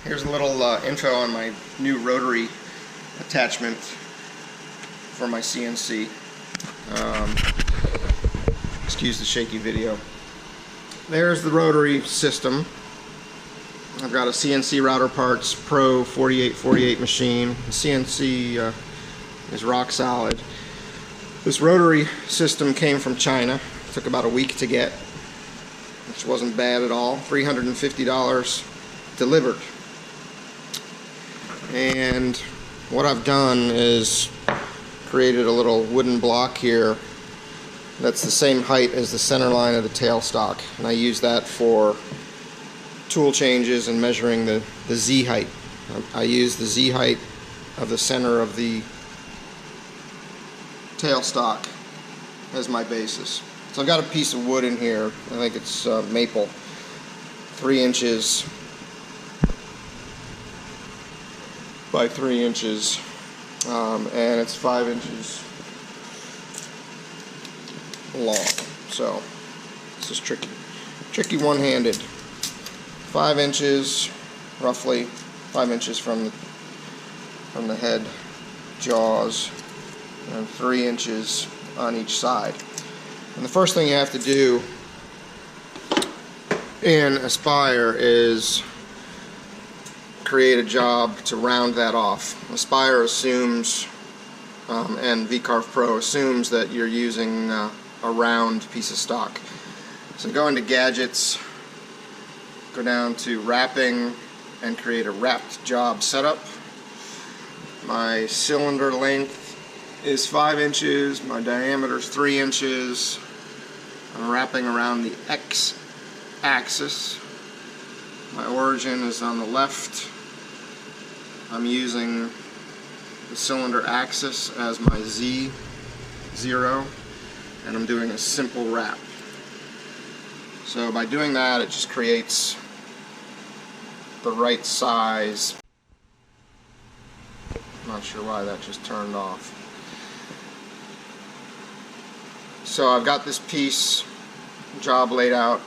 Here's a little info on my new rotary attachment for my CNC. Excuse the shaky video. There's the rotary system. I've got a CNC Router Parts Pro 4848 machine. The CNC is rock solid. This rotary system came from China. It took about a week to get, which wasn't bad at all. $350 delivered. And what I've done is created a little wooden block here that's the same height as the center line of the tailstock, and I use that for tool changes and measuring the Z height. I use the Z height of the center of the tailstock as my basis. So I've got a piece of wood in here. I think it's maple, 3 inches by 3 inches, and it's 5 inches long. So this is tricky one-handed. 5 inches, roughly 5 inches from the head jaws, and 3 inches on each side. And the first thing you have to do in Aspire is create a job to round that off. Aspire assumes, and VCarve Pro assumes, that you're using a round piece of stock. So go into Gadgets, go down to Wrapping, and create a wrapped job setup. My cylinder length is 5 inches, my diameter is 3 inches. I'm wrapping around the X axis. My origin is on the left. I'm using the cylinder axis as my Z0, and I'm doing a simple wrap. So by doing that, it just creates the right size. Not sure why that just turned off. So I've got this piece job laid out.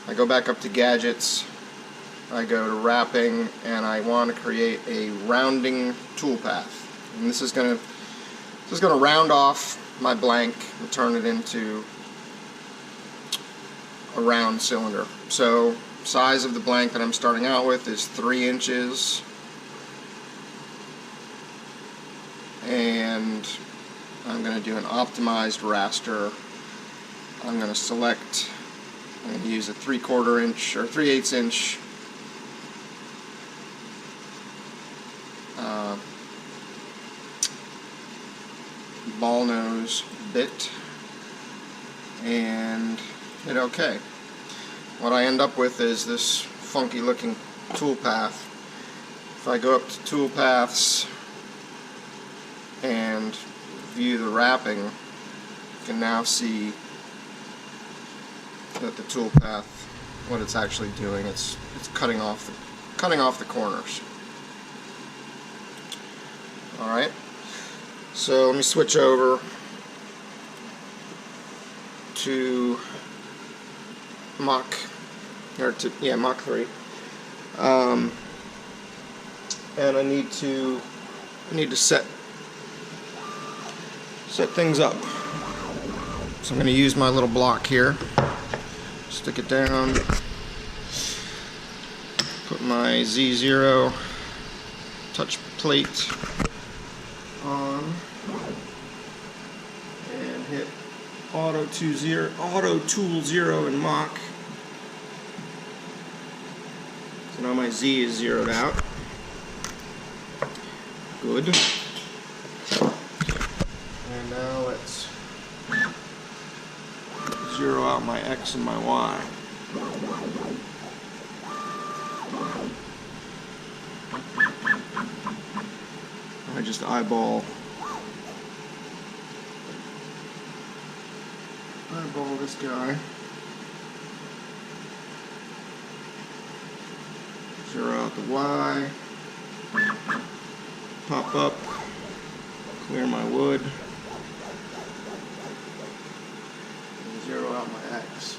I go back up to Gadgets, I go to Wrapping, and I want to create a rounding toolpath. And this is going to round off my blank and turn it into a round cylinder. So size of the blank that I'm starting out with is 3 inches, and I'm going to do an optimized raster. I'm going to select, I'm going to use a 3/4 inch or 3/8 inch ball nose bit and hit OK. What I end up with is this funky looking toolpath. If I go up to Toolpaths and view the wrapping, you can now see that the toolpath, what it's actually doing, it's cutting off the corners. All right. So let me switch over to Mach 3. And I need to set things up. So I'm going to use my little block here. Stick it down. Put my Z0 touch plate on and hit Auto Tool 0 in Mach. So now my Z is zeroed out. Good. And now let's zero out my X and my Y. I just eyeball this guy. Zero out the Y. Pop up. Clear my wood. And zero out my X.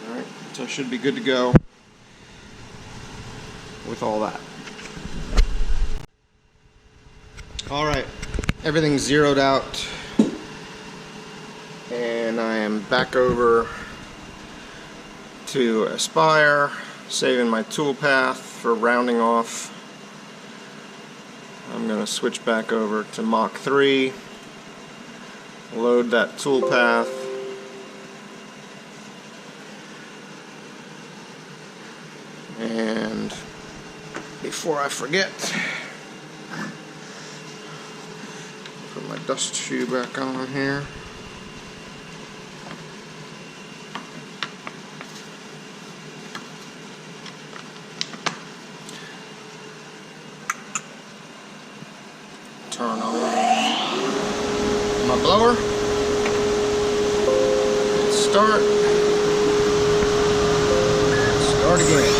Alright, so I should be good to go. with all that. Alright, everything's zeroed out, and I am back over to Aspire, saving my toolpath for rounding off. I'm going to switch back over to Mach 3, load that toolpath, and before I forget, put my dust shoe back on here. Turn on my blower. Start again.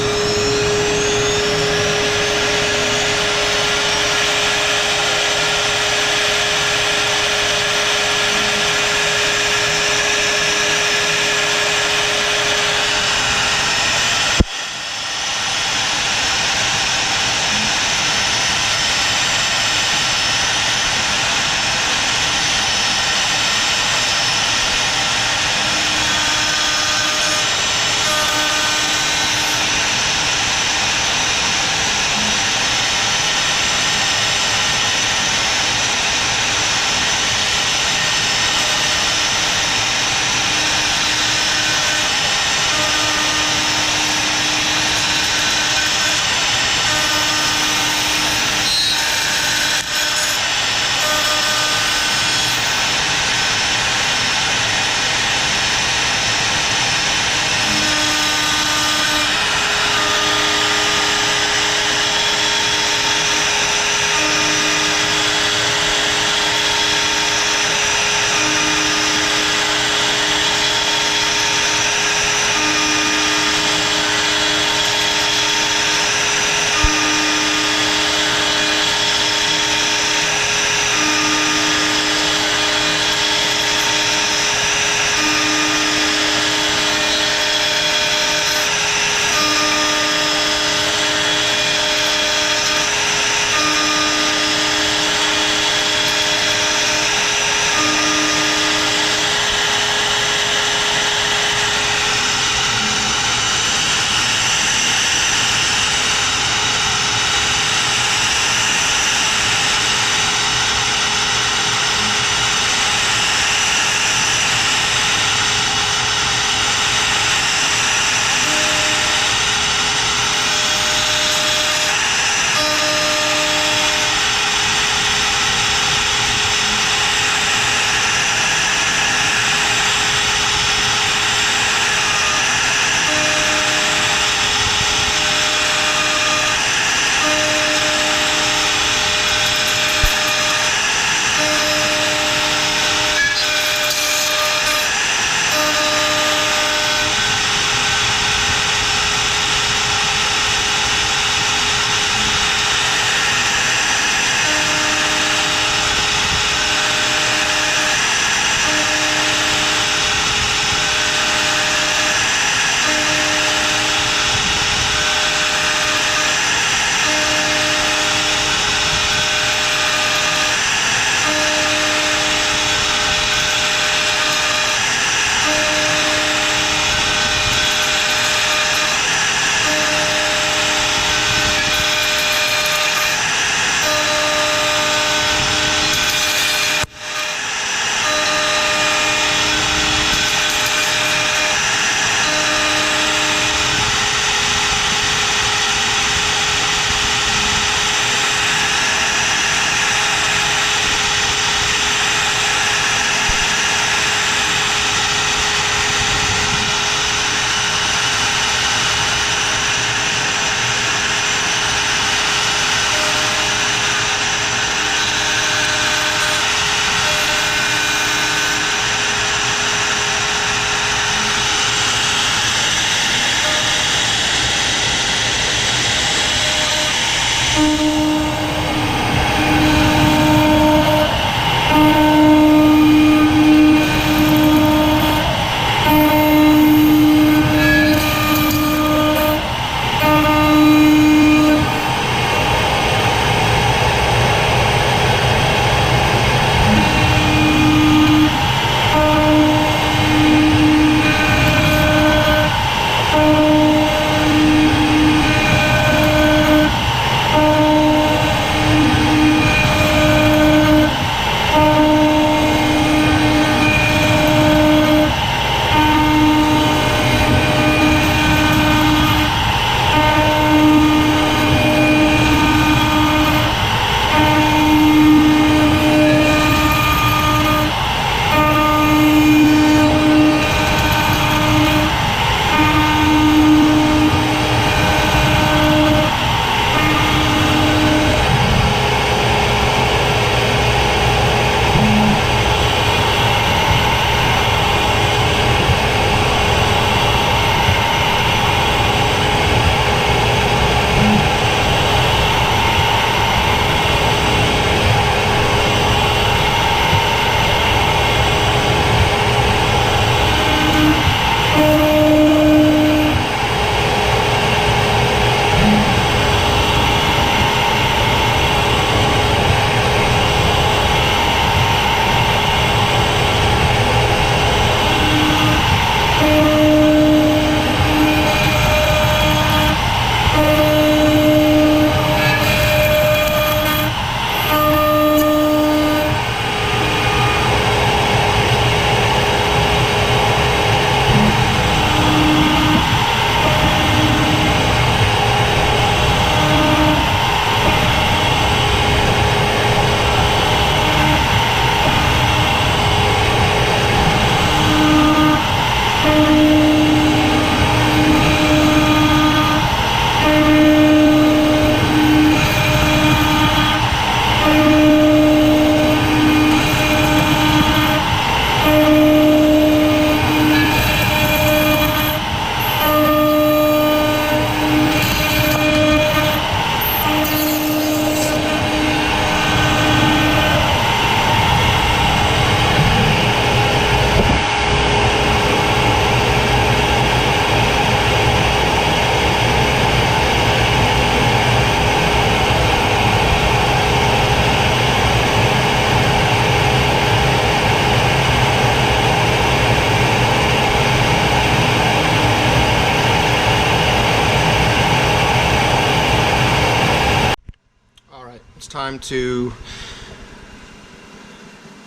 time to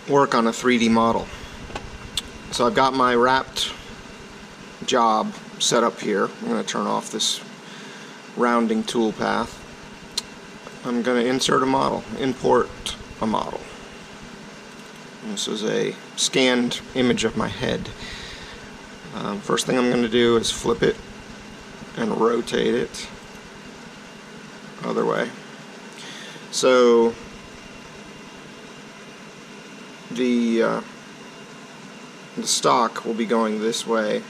work on a 3D model. So I've got my wrapped job set up here. I'm going to turn off this rounding toolpath. I'm going to insert a model, import a model. And this is a scanned image of my head. First thing I'm going to do is flip it and rotate it other way. So the stock will be going this way,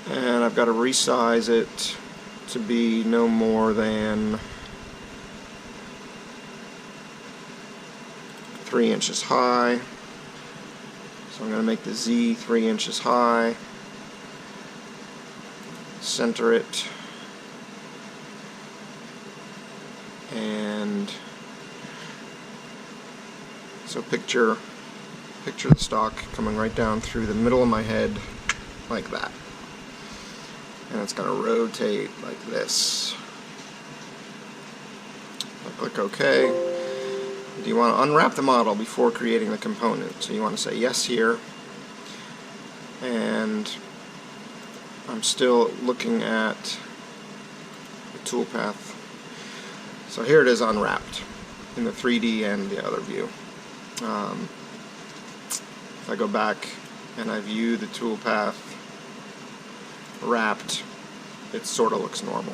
and I've got to resize it to be no more than 3 inches high. So I'm going to make the Z 3 inches high, center it, and so picture the stock coming right down through the middle of my head like that. And it's going to rotate like this. I'll click OK. Do you want to unwrap the model before creating the component? So you want to say yes here. And I'm still looking at the toolpath. So here it is unwrapped in the 3D and the other view. If I go back and I view the toolpath wrapped, it sort of looks normal.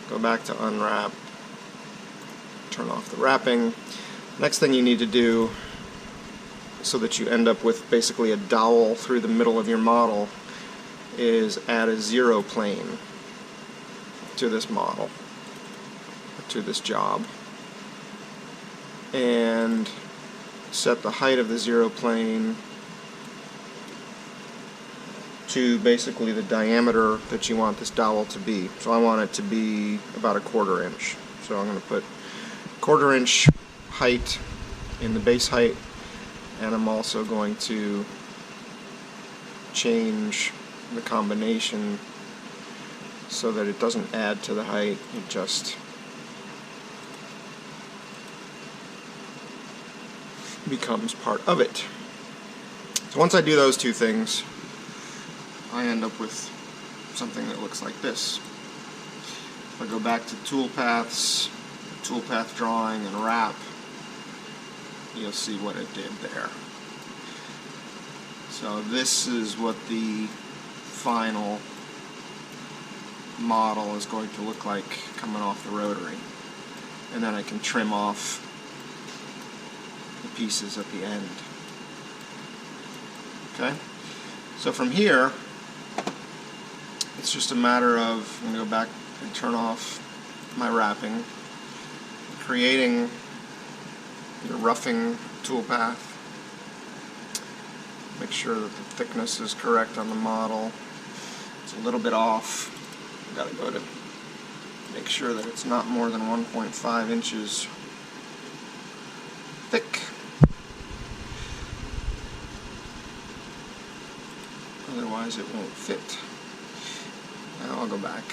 Go back to unwrap, turn off the wrapping. Next thing you need to do, so that you end up with basically a dowel through the middle of your model, is add a zero plane to this model, to this job, and set the height of the zero plane to basically the diameter that you want this dowel to be. So I want it to be about a 1/4 inch. So I'm going to put 1/4 inch height in the base height, and I'm also going to change the combination so that it doesn't add to the height, it just becomes part of it. So once I do those two things, I end up with something that looks like this. If I go back to toolpaths, toolpath drawing, and wrap, you'll see what it did there. So this is what the final model is going to look like coming off the rotary. And then I can trim off the pieces at the end. Okay? So from here, it's just a matter of, I'm going to go back and turn off my wrapping, creating your roughing toolpath. Make sure that the thickness is correct on the model. It's a little bit off. I've got to go to make sure that it's not more than 1.5 inches thick. Otherwise it won't fit. Now I'll go back.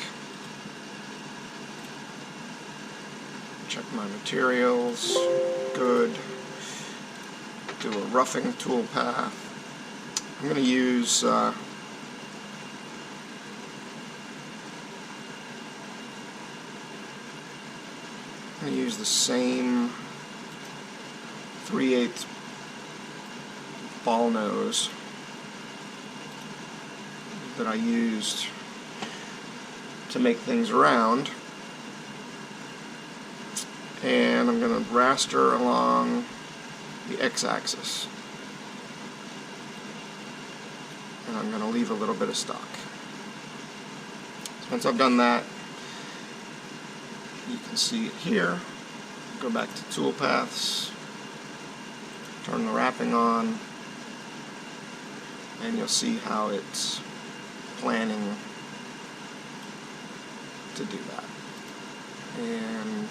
Check my materials. Good. Do a roughing toolpath. I'm going to use I'm going to use the same 3/8 ball nose that I used to make things round, and I'm going to raster along the x-axis, and I'm going to leave a little bit of stock. So once I've done that, you can see it here. Go back to toolpaths, turn the wrapping on, and you'll see how it's planning to do that. And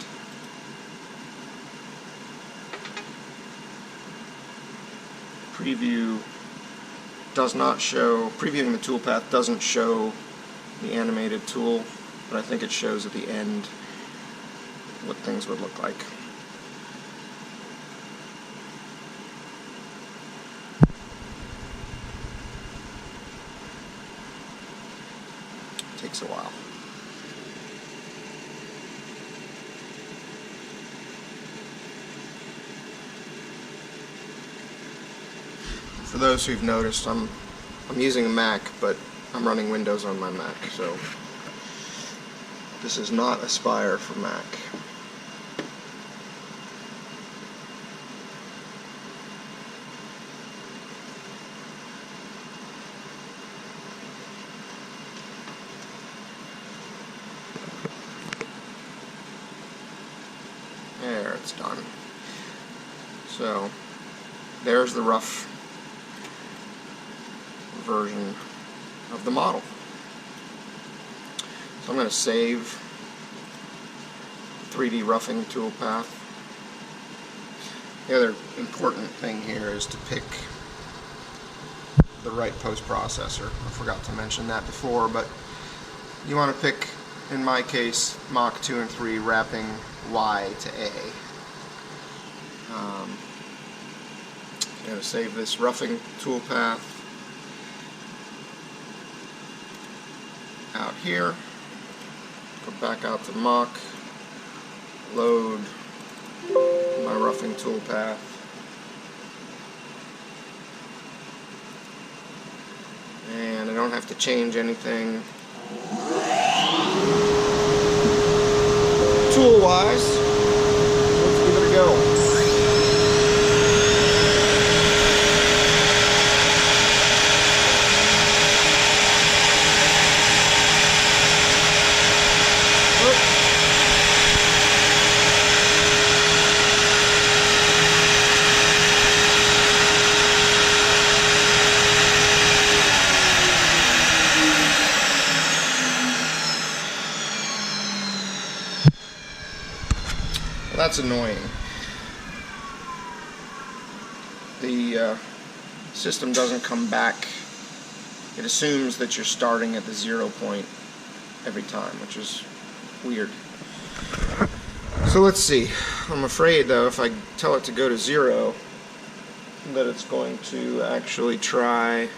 preview does not show, previewing the toolpath doesn't show the animated tool, but I think it shows at the end what things would look like. Takes a while. For those who've noticed, I'm using a Mac, but I'm running Windows on my Mac, so this is not Aspire for Mac. There, it's done. So, there's the rough version of the model. So I'm going to save 3D roughing toolpath. The other important thing here is to pick the right post-processor. I forgot to mention that before, but you want to pick, in my case, Mach 2 and 3 wrapping Y to A. I'm going to save this roughing toolpath out here, go back out to Mach, load my roughing toolpath, and I don't have to change anything tool-wise. Let's give it a go. Well, that's annoying. The system doesn't come back. It assumes that you're starting at the 0 point every time, which is weird. So let's see. I'm afraid, though, if I tell it to go to 0, that it's going to actually try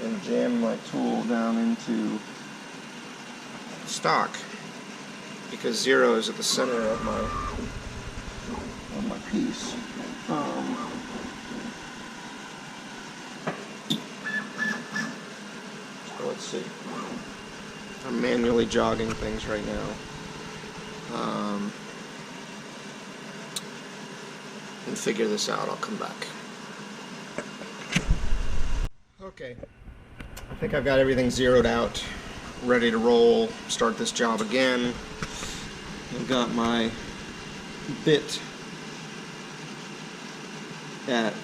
and jam my tool down into stock, because 0 is at the center of my piece. So let's see. I'm manually jogging things right now. And figure this out. I'll come back. Okay. I think I've got everything zeroed out, ready to roll, start this job again. I've got my bit at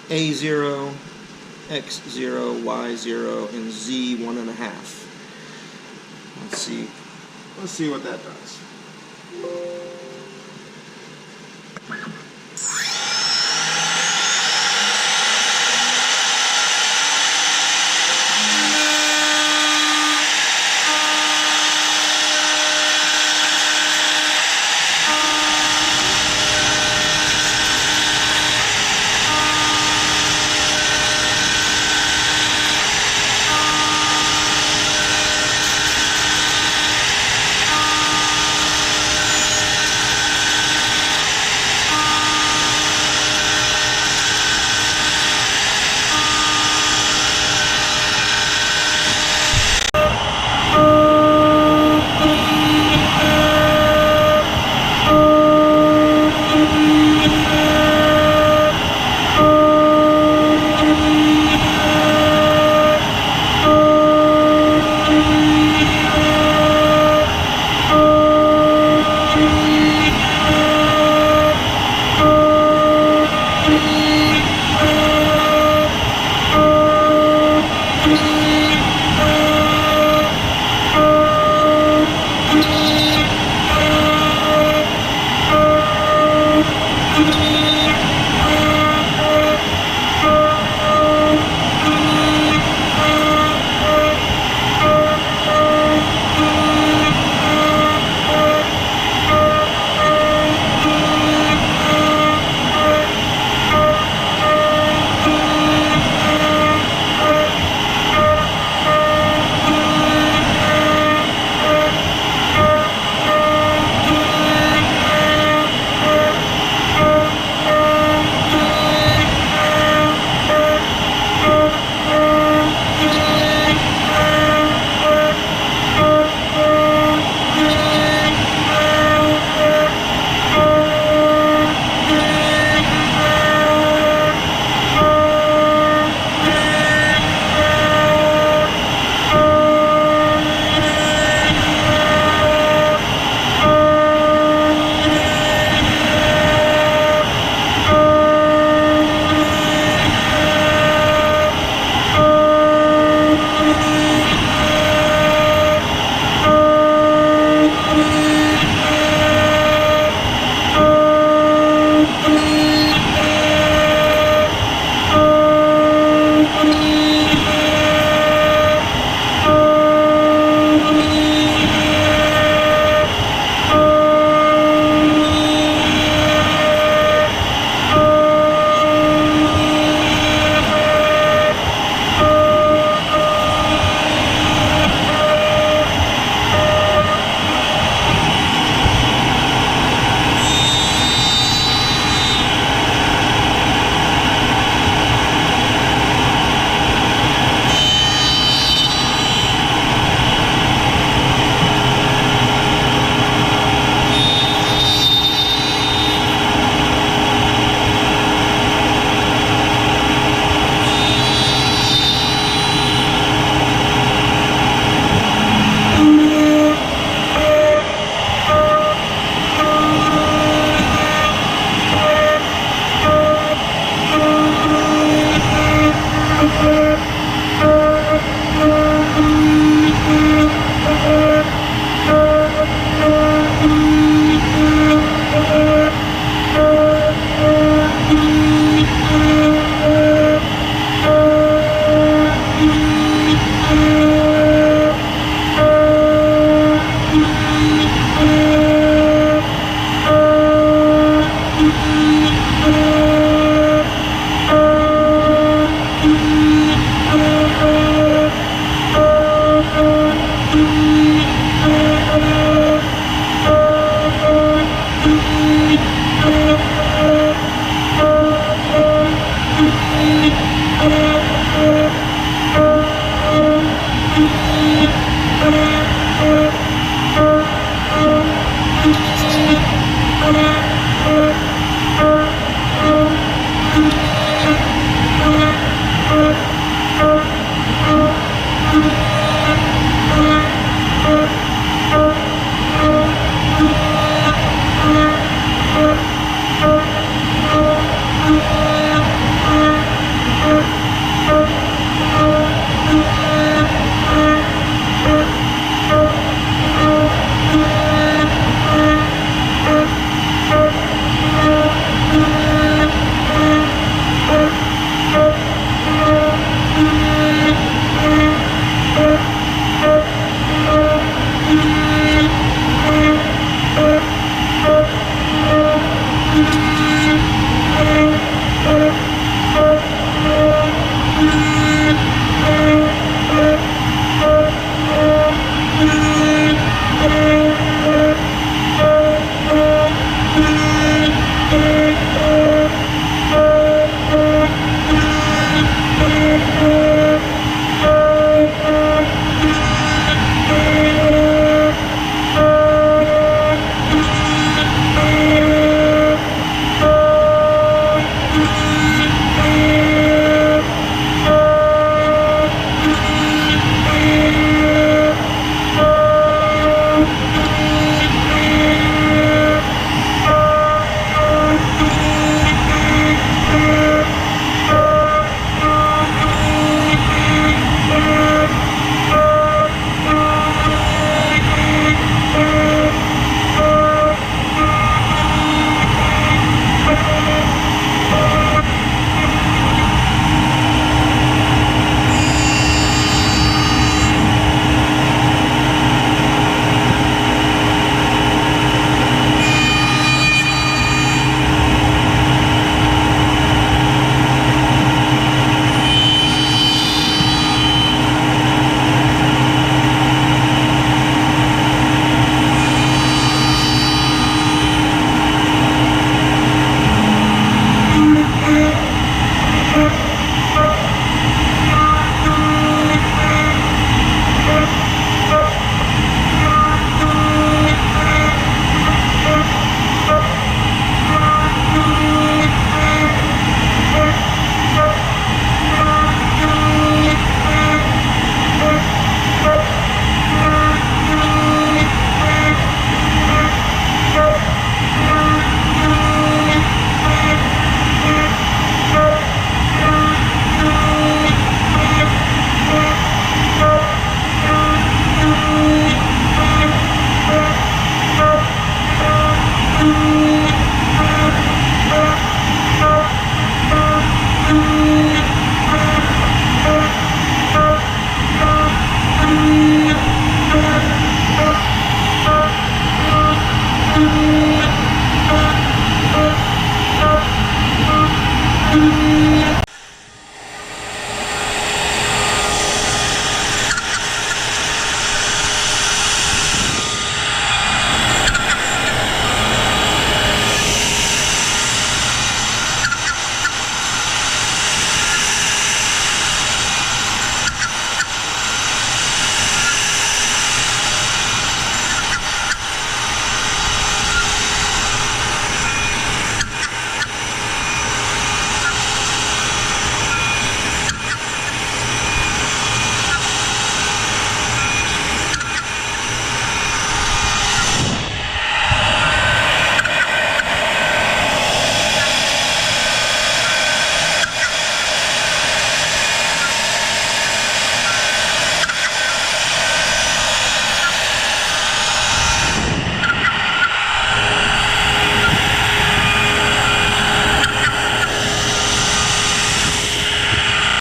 A0, X0, Y0, and Z 1.5. Let's see what that does.